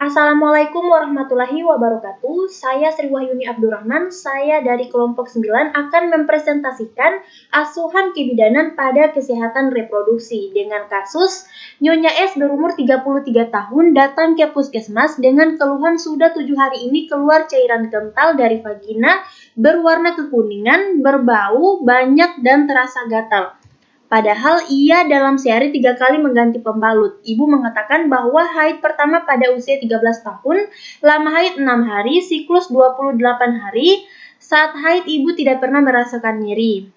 Assalamualaikum warahmatullahi wabarakatuh. Saya Sri Wahyuni Abdurrahman. Saya dari kelompok 9 akan mempresentasikan asuhan kebidanan pada kesehatan reproduksi dengan kasus Nyonya S berumur 33 tahun datang ke puskesmas dengan keluhan sudah 7 hari ini keluar cairan kental dari vagina berwarna kekuningan, berbau, banyak dan terasa gatal. Padahal ia dalam sehari 3 kali mengganti pembalut. Ibu mengatakan bahwa haid pertama pada usia 13 tahun, lama haid 6 hari, siklus 28 hari. Saat haid ibu tidak pernah merasakan nyeri.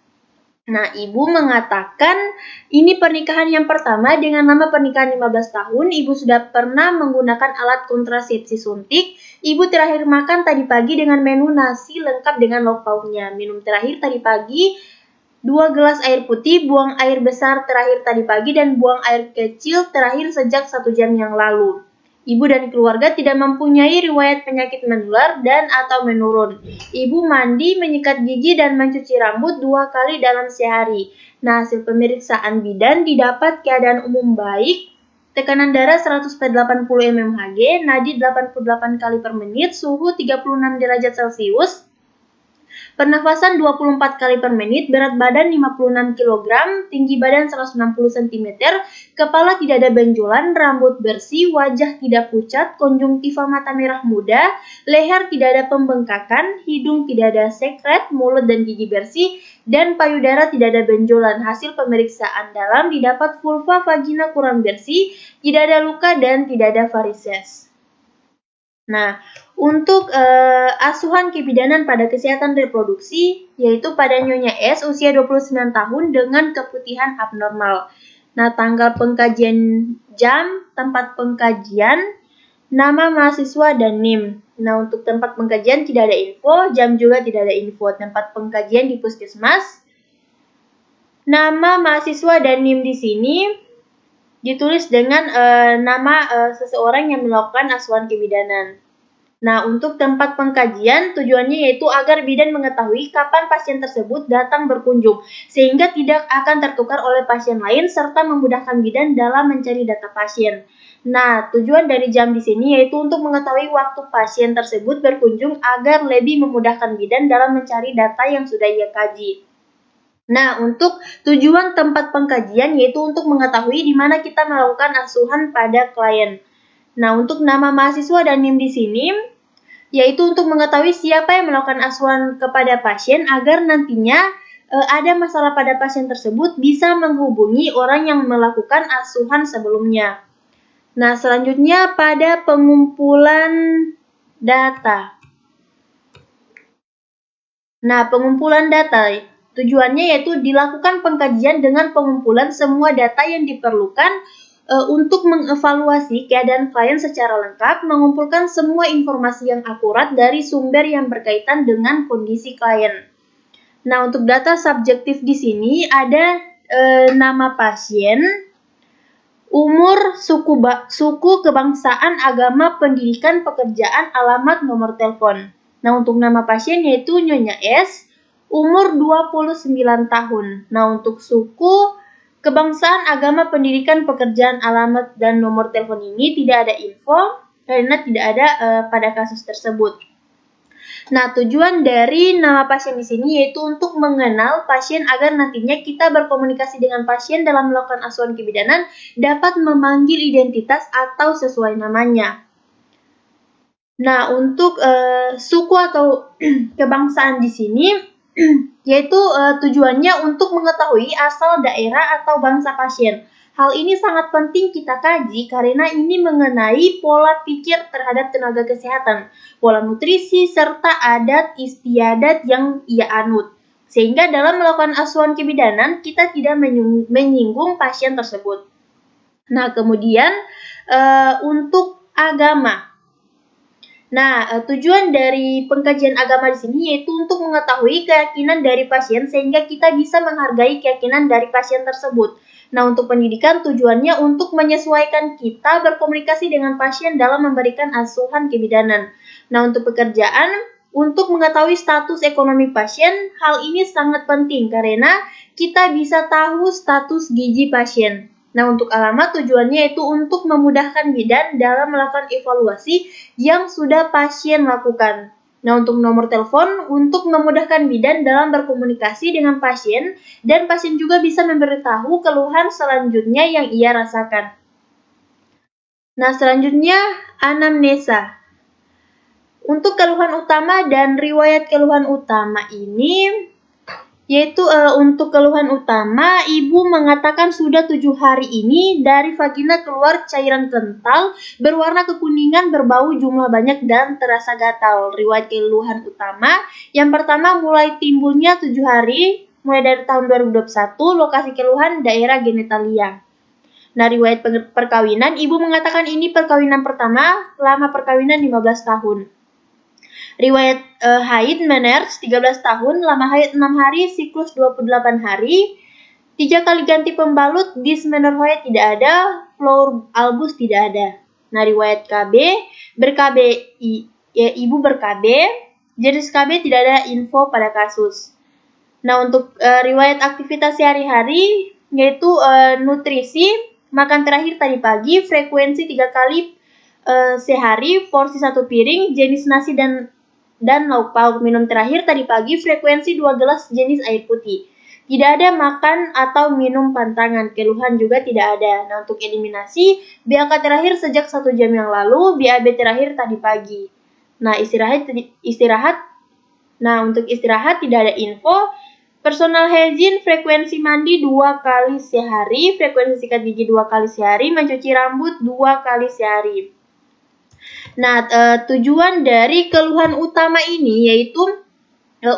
Nah, ibu mengatakan ini pernikahan yang pertama dengan nama pernikahan 15 tahun. Ibu sudah pernah menggunakan alat kontrasepsi suntik. Ibu terakhir makan tadi pagi dengan menu nasi lengkap dengan lauk pauknya. Minum terakhir tadi pagi 2 gelas air putih, buang air besar terakhir tadi pagi, dan buang air kecil terakhir sejak 1 jam yang lalu. Ibu dan keluarga tidak mempunyai riwayat penyakit menular dan atau menurun. Ibu mandi, menyikat gigi, dan mencuci rambut 2 kali dalam sehari. Nah, hasil pemeriksaan bidan didapat keadaan umum baik, tekanan darah 180 mmHg, nadi 88 kali per menit, suhu 36 derajat Celcius, pernafasan 24 kali per menit, berat badan 56 kg, tinggi badan 160 cm, kepala tidak ada benjolan, rambut bersih, wajah tidak pucat, konjungtiva mata merah muda, leher tidak ada pembengkakan, hidung tidak ada sekret, mulut dan gigi bersih, dan payudara tidak ada benjolan. Hasil pemeriksaan dalam didapat vulva vagina kurang bersih, tidak ada luka dan tidak ada varises. Nah, untuk asuhan kebidanan pada kesehatan reproduksi, yaitu pada Nyonya S usia 29 tahun dengan keputihan abnormal. Nah, tanggal pengkajian jam, tempat pengkajian, nama mahasiswa dan NIM. Nah, untuk tempat pengkajian tidak ada info, jam juga tidak ada info. Tempat pengkajian di puskesmas. Nama mahasiswa dan NIM di sini ditulis dengan nama seseorang yang melakukan asuhan kebidanan. Nah, untuk tempat pengkajian tujuannya yaitu agar bidan mengetahui kapan pasien tersebut datang berkunjung, sehingga tidak akan tertukar oleh pasien lain serta memudahkan bidan dalam mencari data pasien. Nah, tujuan dari jam di sini yaitu untuk mengetahui waktu pasien tersebut berkunjung agar lebih memudahkan bidan dalam mencari data yang sudah ia kaji. Nah, untuk tujuan tempat pengkajian yaitu untuk mengetahui di mana kita melakukan asuhan pada klien. Nah, untuk nama mahasiswa dan NIM di sini yaitu untuk mengetahui siapa yang melakukan asuhan kepada pasien agar nantinya ada masalah pada pasien tersebut bisa menghubungi orang yang melakukan asuhan sebelumnya. Nah, selanjutnya pada pengumpulan data. Nah, pengumpulan data tujuannya yaitu dilakukan pengkajian dengan pengumpulan semua data yang diperlukan untuk mengevaluasi keadaan klien secara lengkap, mengumpulkan semua informasi yang akurat dari sumber yang berkaitan dengan kondisi klien. Nah, untuk data subjektif di sini ada nama pasien, umur, suku, kebangsaan, agama, pendidikan, pekerjaan, alamat, nomor telepon. Nah, untuk nama pasien yaitu Nyonya S, umur 29 tahun. Nah, untuk suku, kebangsaan, agama, pendidikan, pekerjaan, alamat, dan nomor telepon ini tidak ada info karena tidak ada pada kasus tersebut. Nah, tujuan dari nama pasien di sini yaitu untuk mengenal pasien agar nantinya kita berkomunikasi dengan pasien dalam melakukan asuhan kebidanan dapat memanggil identitas atau sesuai namanya. Nah, untuk suku atau kebangsaan di sini yaitu tujuannya untuk mengetahui asal daerah atau bangsa pasien. Hal ini sangat penting kita kaji karena ini mengenai pola pikir terhadap tenaga kesehatan, pola nutrisi, serta adat istiadat yang ia anut. Sehingga dalam melakukan asuhan kebidanan, kita tidak menyinggung pasien tersebut. Nah, kemudian untuk agama. Nah, tujuan dari pengkajian agama di sini yaitu untuk mengetahui keyakinan dari pasien sehingga kita bisa menghargai keyakinan dari pasien tersebut. Nah, untuk pendidikan tujuannya untuk menyesuaikan kita berkomunikasi dengan pasien dalam memberikan asuhan kebidanan. Nah, untuk pekerjaan, untuk mengetahui status ekonomi pasien, hal ini sangat penting karena kita bisa tahu status gizi pasien. Nah, untuk alamat tujuannya itu untuk memudahkan bidan dalam melakukan evaluasi yang sudah pasien lakukan. Nah, untuk nomor telepon untuk memudahkan bidan dalam berkomunikasi dengan pasien dan pasien juga bisa memberitahu keluhan selanjutnya yang ia rasakan. Nah, selanjutnya anamnesa. Untuk keluhan utama dan riwayat keluhan utama ini, yaitu untuk keluhan utama, ibu mengatakan sudah 7 hari ini dari vagina keluar cairan kental, berwarna kekuningan, berbau jumlah banyak, dan terasa gatal. Riwayat keluhan utama, yang pertama mulai timbulnya 7 hari, mulai dari tahun 2021, lokasi keluhan daerah genitalia. Nah, riwayat perkawinan, ibu mengatakan ini perkawinan pertama, lama perkawinan 15 tahun. Riwayat haid meners 13 tahun, lama haid 6 hari, siklus 28 hari. 3 kali ganti pembalut, dysmenorrhoea tidak ada, flour albus tidak ada. Nah, riwayat KB, ber-KB, ibu ber-KB, jenis KB tidak ada info pada kasus. Nah, untuk riwayat aktivitas sehari-hari, yaitu nutrisi, makan terakhir tadi pagi, frekuensi 3 kali sehari, porsi 1 piring, jenis nasi dan lauk pauk. Minum terakhir tadi pagi, frekuensi 2 gelas jenis air putih. Tidak ada makan atau minum pantangan, keluhan juga tidak ada. Nah, untuk eliminasi, BAK terakhir sejak 1 jam yang lalu, BAB terakhir tadi pagi. Nah, istirahat. Nah, untuk istirahat tidak ada info. Personal hygiene, frekuensi mandi 2 kali sehari, frekuensi sikat gigi 2 kali sehari, mencuci rambut 2 kali sehari. Nah, tujuan dari keluhan utama ini yaitu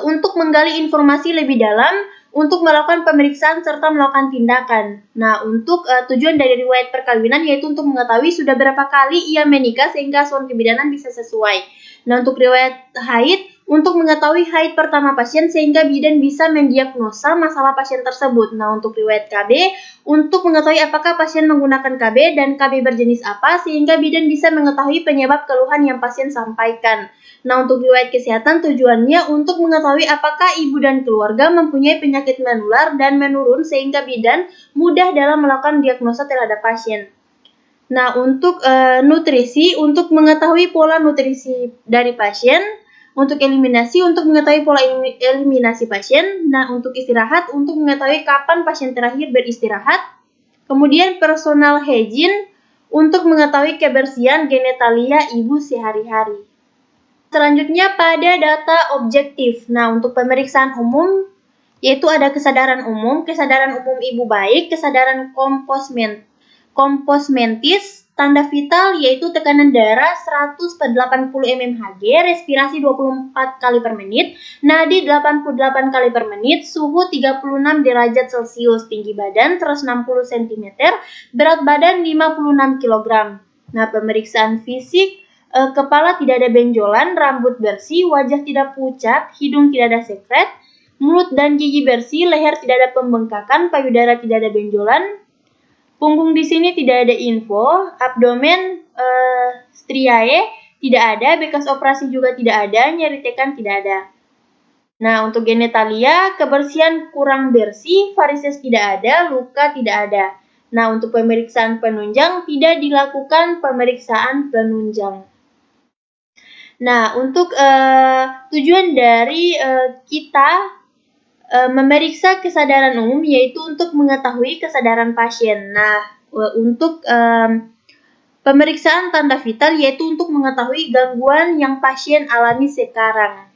untuk menggali informasi lebih dalam, untuk melakukan pemeriksaan serta melakukan tindakan. Nah, untuk tujuan dari riwayat perkawinan yaitu untuk mengetahui sudah berapa kali ia menikah sehingga asuhan kebidanan bisa sesuai. Nah, untuk riwayat haid, untuk mengetahui haid pertama pasien sehingga bidan bisa mendiagnosa masalah pasien tersebut. Nah, untuk riwayat KB, untuk mengetahui apakah pasien menggunakan KB dan KB berjenis apa sehingga bidan bisa mengetahui penyebab keluhan yang pasien sampaikan. Nah, untuk riwayat kesehatan tujuannya untuk mengetahui apakah ibu dan keluarga mempunyai penyakit menular dan menurun sehingga bidan mudah dalam melakukan diagnosa terhadap pasien. Nah, untuk nutrisi, untuk mengetahui pola nutrisi dari pasien. Untuk eliminasi, untuk mengetahui pola eliminasi pasien. Nah, untuk istirahat, untuk mengetahui kapan pasien terakhir beristirahat. Kemudian personal hygiene, untuk mengetahui kebersihan genitalia ibu sehari-hari. Selanjutnya pada data objektif. Nah, untuk pemeriksaan umum, yaitu ada kesadaran umum ibu baik, kesadaran komposmentis, tanda vital yaitu tekanan darah 100/80 mmHg, respirasi 24 kali per menit, nadi 88 kali per menit, suhu 36 derajat Celcius, tinggi badan 160 cm, berat badan 56 kg. Nah, pemeriksaan fisik, kepala tidak ada benjolan, rambut bersih, wajah tidak pucat, hidung tidak ada sekret, mulut dan gigi bersih, leher tidak ada pembengkakan, payudara tidak ada benjolan, punggung di sini tidak ada info, abdomen striae tidak ada, bekas operasi juga tidak ada, nyeri tekan tidak ada. Nah, untuk genitalia, kebersihan kurang bersih, varises tidak ada, luka tidak ada. Nah, untuk pemeriksaan penunjang, tidak dilakukan pemeriksaan penunjang. Nah, untuk tujuan dari kita memeriksa kesadaran umum yaitu untuk mengetahui kesadaran pasien. Nah, untuk pemeriksaan tanda vital yaitu untuk mengetahui gangguan yang pasien alami sekarang.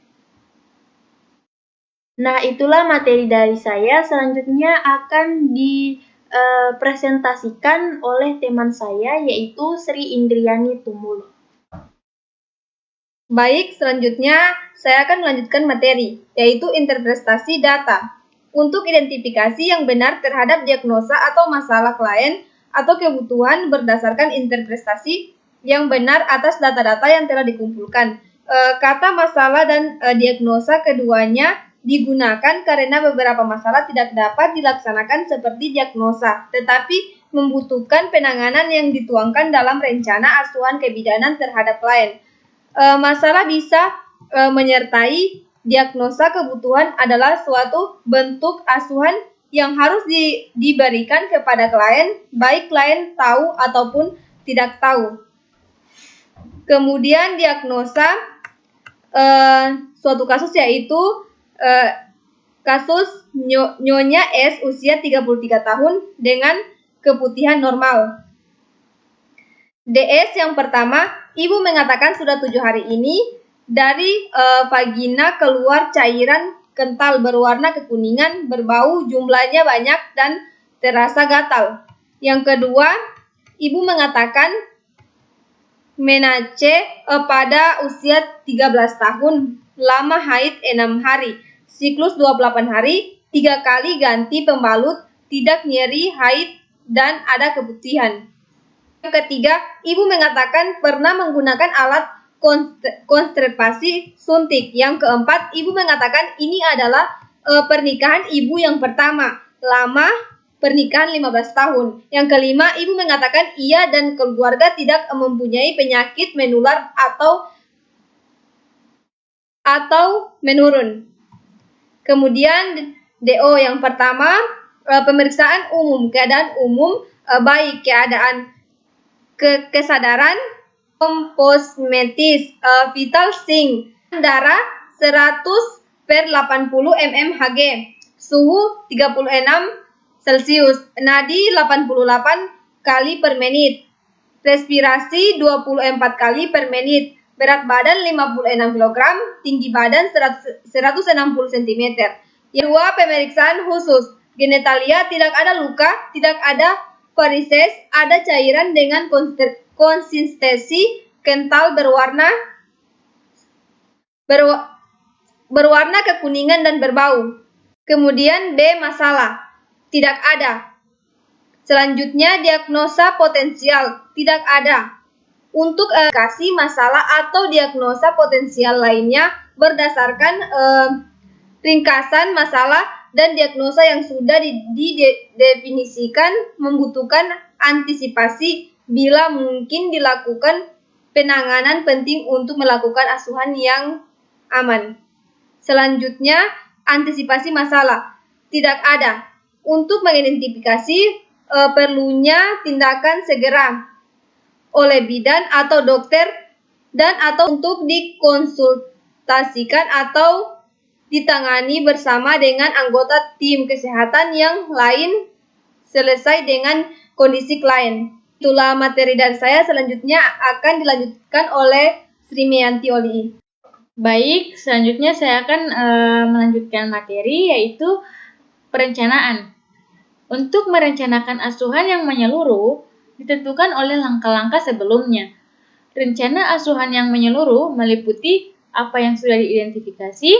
Nah, itulah materi dari saya. Selanjutnya akan dipresentasikan oleh teman saya yaitu Sri Indriani Tumulo. Baik, selanjutnya saya akan melanjutkan materi, yaitu interpretasi data. Untuk identifikasi yang benar terhadap diagnosa atau masalah klien atau kebutuhan berdasarkan interpretasi yang benar atas data-data yang telah dikumpulkan. Kata masalah dan diagnosa keduanya digunakan karena beberapa masalah tidak dapat dilaksanakan seperti diagnosa, tetapi membutuhkan penanganan yang dituangkan dalam rencana asuhan kebidanan terhadap klien. Masalah bisa menyertai diagnosa kebutuhan adalah suatu bentuk asuhan yang harus diberikan kepada klien, baik klien tahu ataupun tidak tahu. Kemudian diagnosa suatu kasus yaitu kasus Nyonya S usia 33 tahun dengan keputihan normal. DS yang pertama, ibu mengatakan sudah 7 hari ini dari vagina keluar cairan kental berwarna kekuningan, berbau, jumlahnya banyak dan terasa gatal. Yang kedua, ibu mengatakan menarche pada usia 13 tahun, lama haid 6 hari, siklus 28 hari, 3 kali ganti pembalut, tidak nyeri haid dan ada keputihan. Yang ketiga, ibu mengatakan pernah menggunakan alat kontrasepsi suntik. Yang keempat, ibu mengatakan ini adalah pernikahan ibu yang pertama, lama pernikahan 15 tahun. Yang kelima, ibu mengatakan ia dan keluarga tidak mempunyai penyakit menular atau menurun. Kemudian DO yang pertama, pemeriksaan umum, keadaan umum baik, keadaan kesadaran, kosmetis, vital sign, darah 100/80 mmHg, suhu 36 Celcius, nadi 88 kali per menit, respirasi 24 kali per menit, berat badan 56 kg, tinggi badan 160 cm. Yang kedua, pemeriksaan khusus, genitalia tidak ada luka, tidak ada varises, ada cairan dengan konsistensi kental berwarna kekuningan dan berbau. Kemudian B, masalah, tidak ada. Selanjutnya, diagnosa potensial, tidak ada. Untuk kasih masalah atau diagnosa potensial lainnya berdasarkan ringkasan masalah dan diagnosa yang sudah didefinisikan membutuhkan antisipasi bila mungkin dilakukan penanganan penting untuk melakukan asuhan yang aman. Selanjutnya, antisipasi masalah, tidak ada. Untuk mengidentifikasi perlunya tindakan segera oleh bidan atau dokter dan atau untuk dikonsultasikan atau ditangani bersama dengan anggota tim kesehatan yang lain selesai dengan kondisi klien. Itulah materi dari saya, selanjutnya akan dilanjutkan oleh Sri Meyanti Oli. Baik, selanjutnya saya akan melanjutkan materi yaitu perencanaan. Untuk merencanakan asuhan yang menyeluruh ditentukan oleh langkah-langkah sebelumnya. Rencana asuhan yang menyeluruh meliputi apa yang sudah diidentifikasi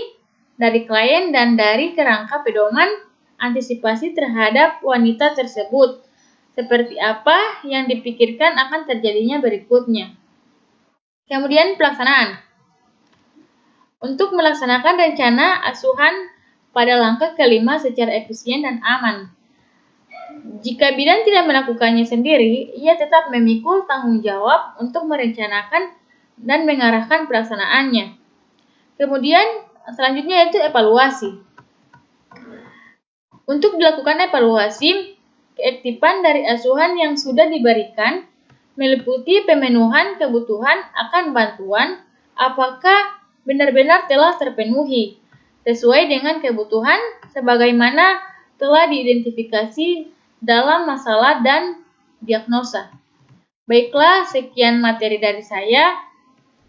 dari klien dan dari kerangka pedoman antisipasi terhadap wanita tersebut, seperti apa yang dipikirkan akan terjadinya berikutnya. Kemudian pelaksanaan. Untuk melaksanakan rencana asuhan pada langkah kelima secara efisien dan aman. Jika bidan tidak melakukannya sendiri, ia tetap memikul tanggung jawab untuk merencanakan dan mengarahkan pelaksanaannya. Kemudian selanjutnya yaitu evaluasi. Untuk dilakukan evaluasi, keaktifan dari asuhan yang sudah diberikan meliputi pemenuhan kebutuhan akan bantuan apakah benar-benar telah terpenuhi sesuai dengan kebutuhan sebagaimana telah diidentifikasi dalam masalah dan diagnosa. Baiklah, sekian materi dari saya.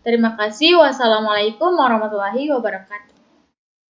Terima kasih. Wassalamualaikum warahmatullahi wabarakatuh.